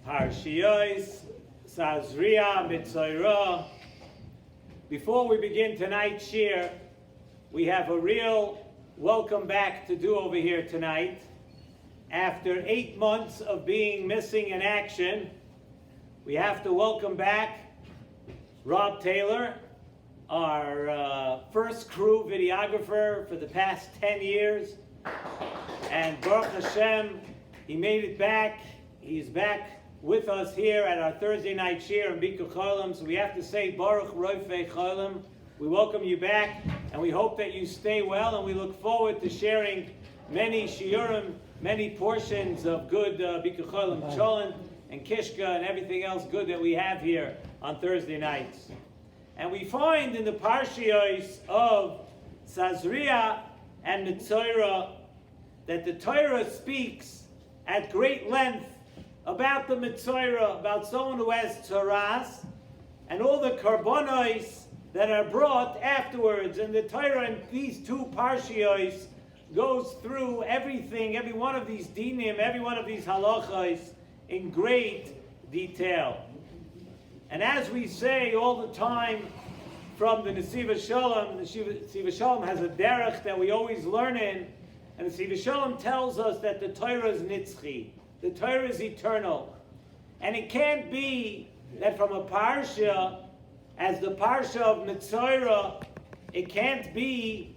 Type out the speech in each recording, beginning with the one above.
Shalom Sazria Metzora. Before we begin tonight's shir, we have a real welcome back to do over here tonight. After 8 months of being missing in action, we have to welcome back Rob Taylor, our first crew videographer for the past 10 years. And Baruch Hashem, he made it back. He's back with us here at our Thursday night shir in Bikur Cholim. So we have to say Baruch Roifei Cholim. We welcome you back, and we hope that you stay well, and we look forward to sharing many shiurim, many portions of good Bikur Cholim Cholent and Kishka and everything else good that we have here on Thursday nights. And we find in the parshiyos of Sazria and Metzora that the Torah speaks at great length about the Metzora, about someone who has tzaras, and all the karbonos that are brought afterwards. And the Torah in these two parshiyos goes through everything, every one of these dinim, every one of these halachos in great detail. And as we say all the time from the Nesivos Shalom, the Nesivos Shalom has a derech that we always learn in, and the Nesivos Shalom tells us that the Torah is nitzchi. The Torah is eternal. And it can't be that from a parsha, as the parsha of Metzora, it can't be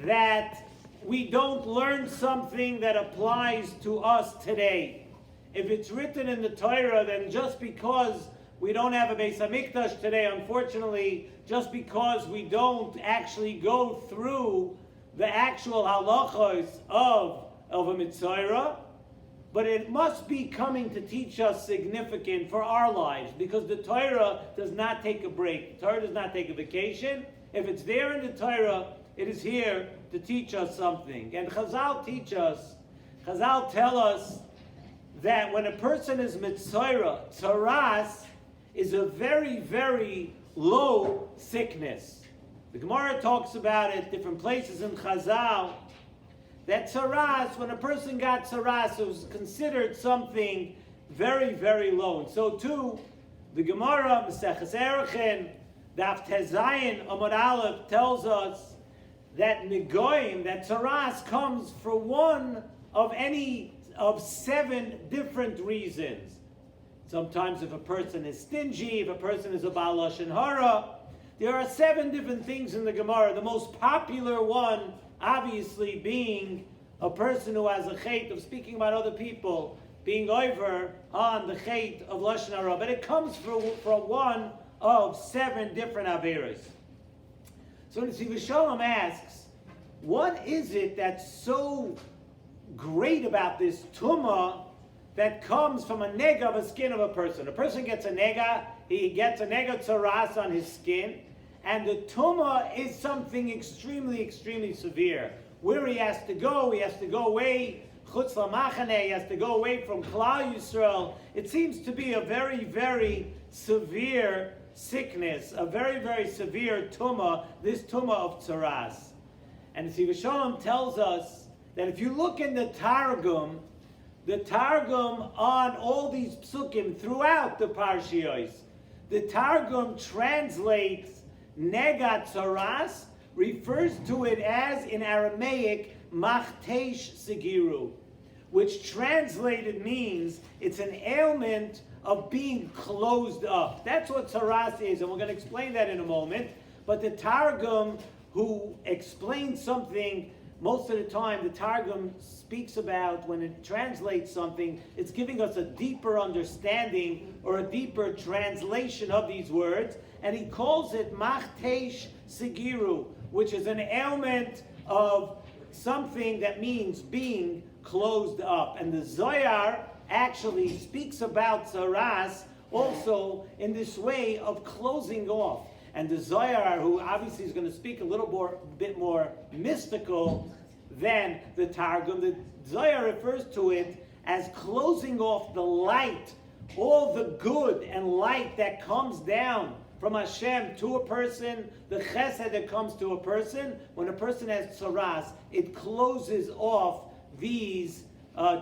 that we don't learn something that applies to us today. If it's written in the Torah, then just because we don't have a Beis HaMikdash today, unfortunately, just because we don't actually go through the actual halachos of a Metzora, but it must be coming to teach us significant for our lives, because the Torah does not take a break. The Torah does not take a vacation. If it's there in the Torah, it is here to teach us something. And Chazal teach us, Chazal tell us that when a person is Metzora, tzaras is a very, very low sickness. The Gemara talks about it different places in Chazal, that tzaras, when a person got tzaras, it was considered something very, very low. And so too, the Gemara, Maseches Erechim, Daf Tezayin Amud Aleph, tells us that Negoim, that tzaras comes for one of any of 7 different reasons. Sometimes if a person is stingy, if a person is a Baal Lashon Hara, there are 7 different things in the Gemara. The most popular one, obviously, being a person who has a chait of speaking about other people, being over on the chait of Lashon Hara. But it comes from one of 7 different averas. So Nesivos Shalom asks, what is it that's so great about this tumah that comes from a nega of a skin of a person? A person gets a nega, he gets a nega tzaras on his skin, and the tumah is something extremely, extremely severe. Where he has to go away, chutz lamachane, he has to go away from Klal Yisrael. It seems to be a very, very severe sickness, a very, very severe tumah, this tumah of tzaras. And Nesivos Shalom tells us that if you look in the Targum on all these psukim throughout the parshiyos, the Targum translates nega tzaras, refers to it as, in Aramaic, machtesh segiru, which translated means it's an ailment of being closed up. That's what tzaras is, and we're going to explain that in a moment. But the Targum, who explains something, most of the time the Targum speaks about, when it translates something, it's giving us a deeper understanding or a deeper translation of these words, and he calls it machtesh segiru, which is an ailment of something that means being closed up. And the Zohar actually speaks about tzaras also in this way of closing off. And the Zohar, who obviously is going to speak a bit more mystical than the Targum, the Zohar refers to it as closing off the light, all the good and light that comes down from Hashem to a person, the chesed that comes to a person. When a person has tzaras, it closes off these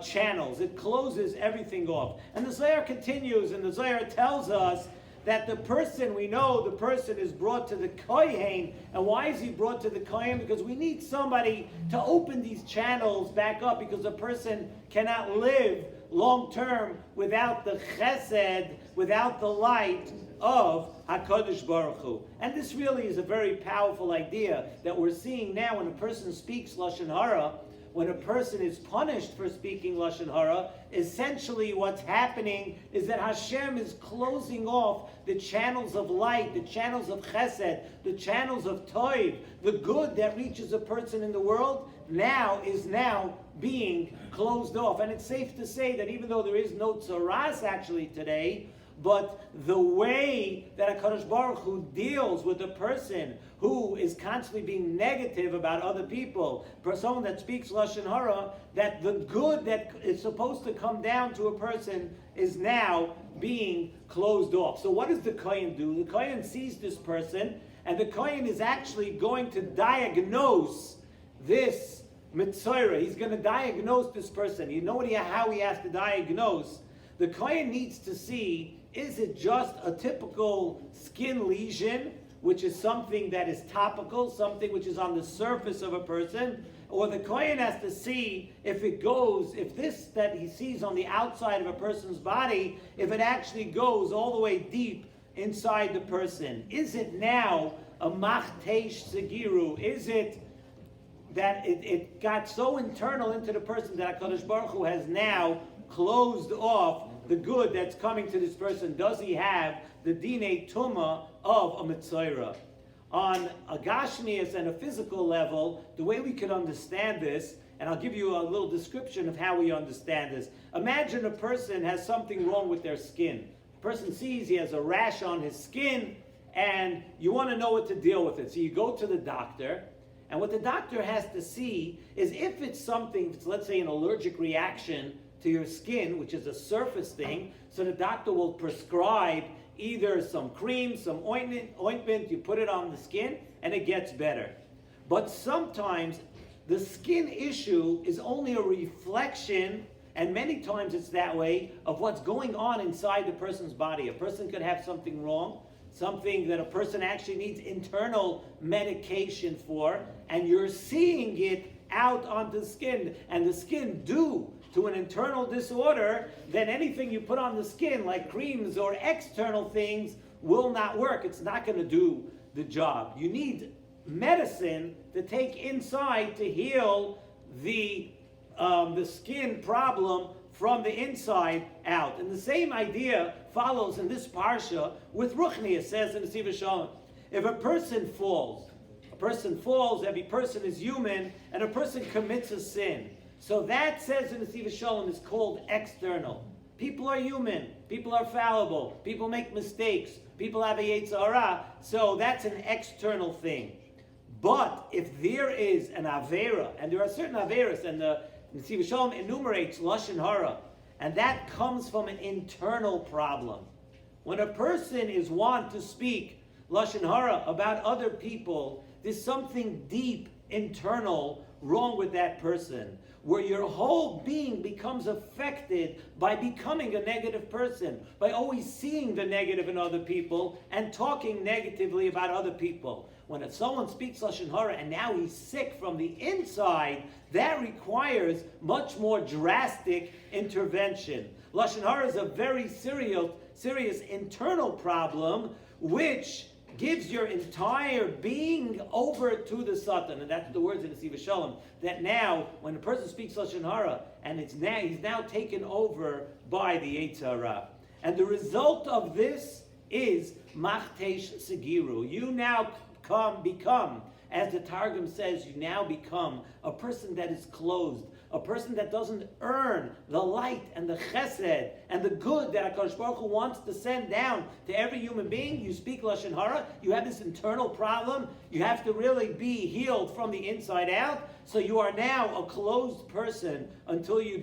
channels. It closes everything off. And the Zohar continues, and the Zohar tells us that the person, we know the person is brought to the Kohen. And why is he brought to the Kohen? Because we need somebody to open these channels back up, because a person cannot live long term without the chesed, without the light of HaKadosh Baruch Hu. And this really is a very powerful idea that we're seeing now when a person speaks Lashon Hara. When a person is punished for speaking Lashon Hara, essentially what's happening is that Hashem is closing off the channels of light, the channels of chesed, the channels of toiv, the good that reaches a person in the world is now being closed off. And it's safe to say that even though there is no tzaras actually today, but the way that HaKadosh Baruch Hu deals with a person who is constantly being negative about other people, for someone that speaks Lashon Hara, that the good that is supposed to come down to a person is now being closed off. So what does the Kohen do? The Kohen sees this person, and the Kohen is actually going to diagnose this Metzora. He's going to diagnose this person. You know how he has to diagnose? The Kohen needs to see, is it just a typical skin lesion, which is something that is topical, something which is on the surface of a person, or the Kohen has to see if this that he sees on the outside of a person's body, if it actually goes all the way deep inside the person. Is it now a machtesh segiru? Is it that it got so internal into the person that HaKadosh Baruch Hu has now closed off the good that's coming to this person? Does he have the dinei tumah of a Metzora? On a gashmias and a physical level, the way we can understand this, and I'll give you a little description of how we understand this. Imagine a person has something wrong with their skin. A person sees he has a rash on his skin, and you want to know what to deal with it. So you go to the doctor, and what the doctor has to see is if it's something, let's say an allergic reaction to your skin, which is a surface thing, so the doctor will prescribe either some cream, some ointment, you put it on the skin, and it gets better. But sometimes the skin issue is only a reflection, and many times it's that way, of what's going on inside the person's body. A person could have something wrong, something that a person actually needs internal medication for, and you're seeing it out onto the skin, and the skin due to an internal disorder, then anything you put on the skin, like creams or external things, will not work. It's not going to do the job. You need medicine to take inside to heal the skin problem from the inside out. And the same idea follows in this parsha with Ruchni. It says in Nesivos Shalom, if a person falls, every person is human, and a person commits a sin. So that says in Nesivos Shalom is called external. People are human. People are fallible. People make mistakes. People have a Yetzer Hara. So that's an external thing. But if there is an Avera, and there are certain Averas, and the Nesivos Shalom enumerates Lashon Hara, and that comes from an internal problem. When a person is wont to speak Lashon Hara about other people, there's something deep, internal, wrong with that person, where your whole being becomes affected by becoming a negative person, by always seeing the negative in other people and talking negatively about other people. When someone speaks Lashon Hara and now he's sick from the inside, that requires much more drastic intervention. Lashon Hara is a very serious internal problem, which gives your entire being over to the Satan. And that's the words in the Nesivos Shalom, that now, when a person speaks Lashon Hara, and he's now taken over by the Yetzer Hara. And the result of this is Machtesh Segiru. You now become, as the Targum says, you now become a person that is closed, a person that doesn't earn the light and the chesed and the good that HaKadosh Baruch Hu wants to send down to every human being. You speak Lashon Hara, you have this internal problem, you have to really be healed from the inside out, so you are now a closed person until you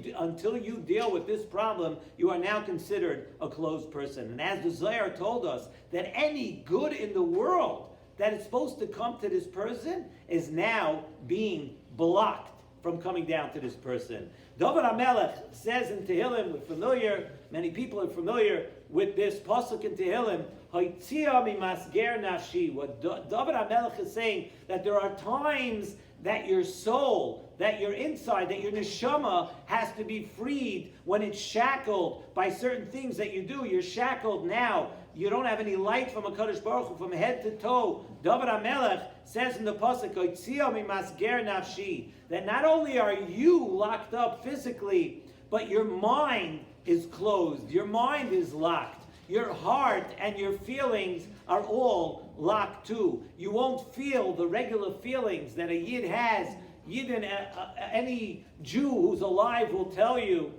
deal with this problem. You are now considered a closed person. And as the Zohar told us, that any good in the world that is supposed to come to this person is now being blocked from coming down to this person. David HaMelech says in Tehillim, we're familiar, many people are familiar with this pasuk in Tehillim, Haitzia mimasger nashi. What David HaMelech is saying, that there are times that your soul, that your inside, that your neshama has to be freed when it's shackled by certain things that you do. You're shackled now. You don't have any light from HaKadosh Baruch Hu from head to toe. David HaMelech says in the pasuk, Haitzia mimasger nafshi, that not only are you locked up physically, but your mind is closed. Your mind is locked. Your heart and your feelings are all locked too. You won't feel the regular feelings that a Yid has. Yid and any Jew who's alive will tell you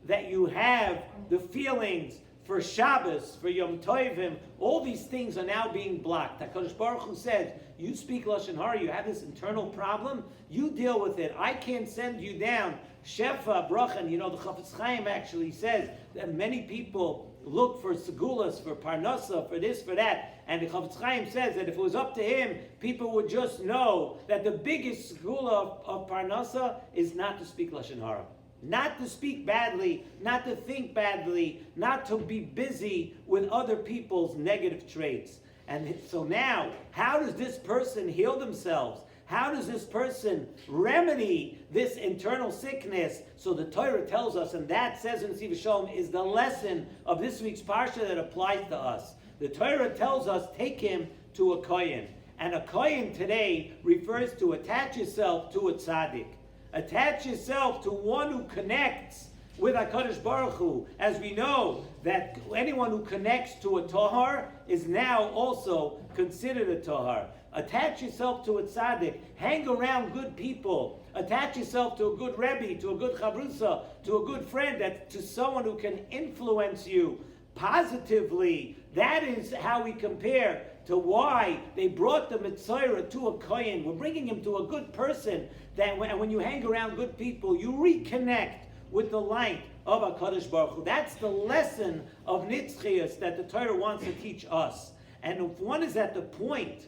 that you have the feelings for Shabbos, for Yom Tovim. All these things are now being blocked. HaKadosh Baruch Hu says, you speak Lashon Hara, you have this internal problem, you deal with it. I can't send you down Shefa, Bracha. And the Chafetz Chaim actually says that many people look for segulas, for parnasa, for this, for that. And the Chafetz Chaim says that if it was up to him, people would just know that the biggest segula of parnasa is not to speak Lashon Hara. Not to speak badly, not to think badly, not to be busy with other people's negative traits. And so now, how does this person heal themselves? How does this person remedy this internal sickness? So the Torah tells us, and that says in Nesivos Shalom, is the lesson of this week's parsha that applies to us. The Torah tells us, take him to a kohen. And a kohen today refers to attach yourself to a tzaddik. Attach yourself to one who connects with HaKadosh Baruch Hu. As we know that anyone who connects to a tahar is now also considered a tahar. Attach yourself to a tzaddik. Hang around good people. Attach yourself to a good rebbe, to a good chabrusa, to a good friend, to someone who can influence you positively. That is how we compare to why they brought the Metzora to a kohen. We're bringing him to a good person. That when you hang around good people, you reconnect with the light of HaKadosh Baruch Hu. That's the lesson of Nitzchias that the Torah wants to teach us. And if one is at the point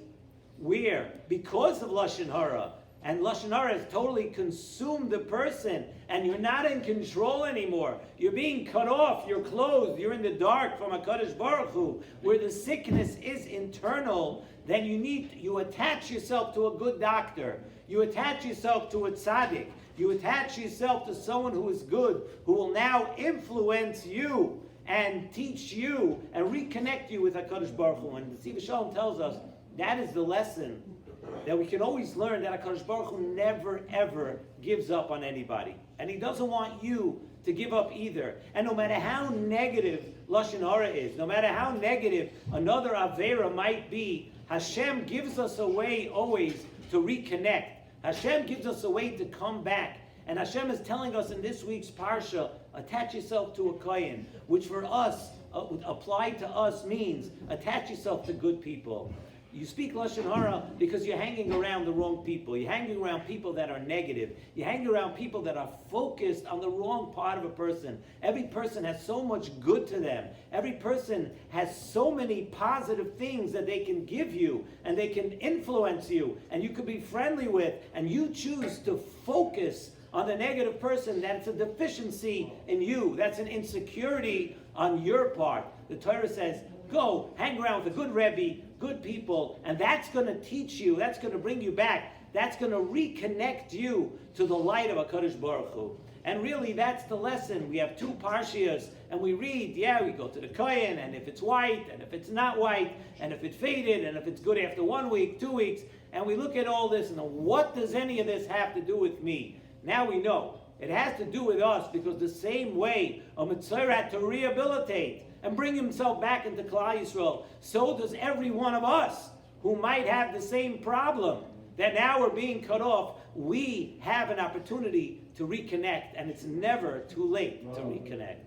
where, because of Lashon Hara, and Lashon Hara has totally consumed the person, and you're not in control anymore, you're being cut off, you're closed, you're in the dark from HaKadosh Baruch Hu, where the sickness is internal, then you attach yourself to a good doctor, you attach yourself to a tzaddik, you attach yourself to someone who is good, who will now influence you and teach you and reconnect you with HaKadosh Baruch Hu. And the Nesivos Shalom tells us that is the lesson that we can always learn, that HaKadosh Baruch Hu never ever gives up on anybody. And he doesn't want you to give up either. And no matter how negative Lashon Hara is, no matter how negative another Avera might be, Hashem gives us a way always to reconnect. Hashem gives us a way to come back. And Hashem is telling us in this week's Parsha, attach yourself to a kohen, which for us, applied to us, means attach yourself to good people. You speak Lashon Hara because you're hanging around the wrong people. You're hanging around people that are negative. You're hanging around people that are focused on the wrong part of a person. Every person has so much good to them. Every person has so many positive things that they can give you and they can influence you and you could be friendly with, and you choose to focus on the negative person. That's a deficiency in you. That's an insecurity on your part. The Torah says, go hang around with a good Rebbe, good people, and that's going to teach you, that's going to bring you back, that's going to reconnect you to the light of HaKadosh Baruch Hu. And really, that's the lesson. We have two parshias, and we read, we go to the kohen, and if it's white, and if it's not white, and if it faded, and if it's good after 1 week, 2 weeks, and we look at all this, and what does any of this have to do with me? Now we know. It has to do with us, because the same way a Metzora had to rehabilitate and bring himself back into Klal Yisrael, so does every one of us who might have the same problem, that now we're being cut off. We have an opportunity to reconnect, and it's never too late to reconnect.